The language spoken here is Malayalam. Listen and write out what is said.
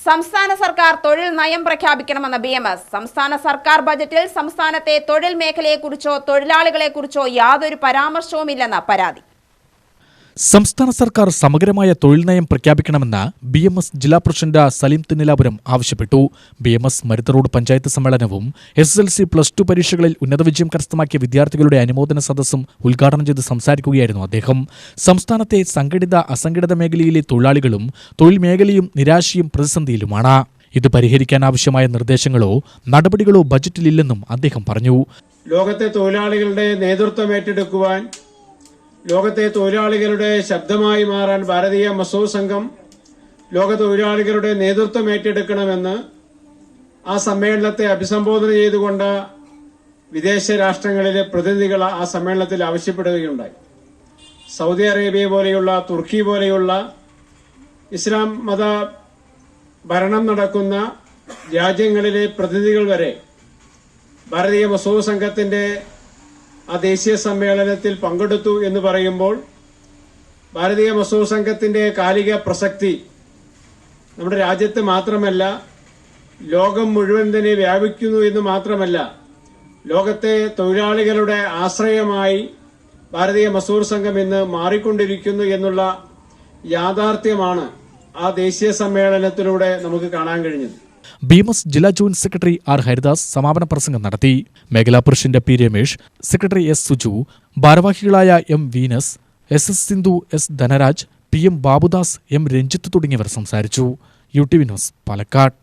സംസ്ഥാന സർക്കാർ തൊഴിൽ നയം പ്രഖ്യാപിക്കണമെന്ന BMS. സംസ്ഥാന സർക്കാർ ബജറ്റിൽ സംസ്ഥാനത്തെ തൊഴിൽ മേഖലയെക്കുറിച്ചോ തൊഴിലാളികളെക്കുറിച്ചോ യാതൊരു പരാമർശവുമില്ലെന്ന പരാതി. സംസ്ഥാന സർക്കാർ സമഗ്രമായ തൊഴിൽ നയം പ്രഖ്യാപിക്കണമെന്ന് BMS ജില്ലാ പ്രസിഡന്റ് സലീം തിന്നിലാപുരം ആവശ്യപ്പെട്ടു. BMS മരുത്തറോഡ് പഞ്ചായത്ത് സമ്മേളനവും SSLC+2 പരീക്ഷകളിൽ ഉന്നത വിജയം കരസ്ഥമാക്കിയ വിദ്യാർത്ഥികളുടെ അനുമോദന സദസ്സും ഉദ്ഘാടനം ചെയ്ത് സംസാരിക്കുകയായിരുന്നു അദ്ദേഹം. സംസ്ഥാനത്തെ സംഘടിത അസംഘടിത മേഖലയിലെ തൊഴിലാളികളും തൊഴിൽ മേഖലയും നിരാശയും പ്രതിസന്ധിയിലുമാണ്. ഇത് പരിഹരിക്കാനാവശ്യമായ നിർദ്ദേശങ്ങളോ നടപടികളോ ബജറ്റിലില്ലെന്നും അദ്ദേഹം പറഞ്ഞു. ലോകത്തെ തൊഴിലാളികളുടെ നേതൃത്വം ഏറ്റെടുക്കുവാൻ, ലോകത്തെ തൊഴിലാളികളുടെ ശബ്ദമായി മാറാൻ ഭാരതീയ മസൂർ സംഘം ലോക തൊഴിലാളികളുടെ നേതൃത്വം ഏറ്റെടുക്കണമെന്ന് ആ സമ്മേളനത്തെ അഭിസംബോധന ചെയ്തുകൊണ്ട് വിദേശ രാഷ്ട്രങ്ങളിലെ പ്രതിനിധികൾ ആ സമ്മേളനത്തിൽ ആവശ്യപ്പെടുകയുണ്ടായി. സൗദി അറേബ്യ പോലെയുള്ള, തുർക്കി പോലെയുള്ള ഇസ്ലാം മത ഭരണം നടക്കുന്ന രാജ്യങ്ങളിലെ പ്രതിനിധികൾ വരെ ഭാരതീയ മസൂർ സംഘത്തിന്റെ ആ ദേശീയ സമ്മേളനത്തിൽ പങ്കെടുത്തു എന്ന് പറയുമ്പോൾ ഭാരതീയ മസൂർ സംഘത്തിന്റെ കാലിക പ്രസക്തി നമ്മുടെ രാജ്യത്ത് മാത്രമല്ല, ലോകം മുഴുവൻ തന്നെ വ്യാപിക്കുന്നു എന്ന് മാത്രമല്ല, ലോകത്തെ തൊഴിലാളികളുടെ ആശ്രയമായി ഭാരതീയ മസൂർ സംഘം ഇന്ന് മാറിക്കൊണ്ടിരിക്കുന്നു എന്നുള്ള യാഥാർത്ഥ്യമാണ് ആ ദേശീയ സമ്മേളനത്തിലൂടെ നമുക്ക് കാണാൻ കഴിഞ്ഞത്. BMS ജില്ലാ ജോയിന്റ് സെക്രട്ടറി R. ഹരിദാസ് സമാപന പ്രസംഗം നടത്തി. മേഖലാ president P. Ramesh, secretary S. Suju, ഭാരവാഹികളായ M. Venus, SS Sindhu, S. Dhanaraj, PM Babudas, M. Ranjith തുടങ്ങിയവർ സംസാരിച്ചു. UTV news, Palakkad.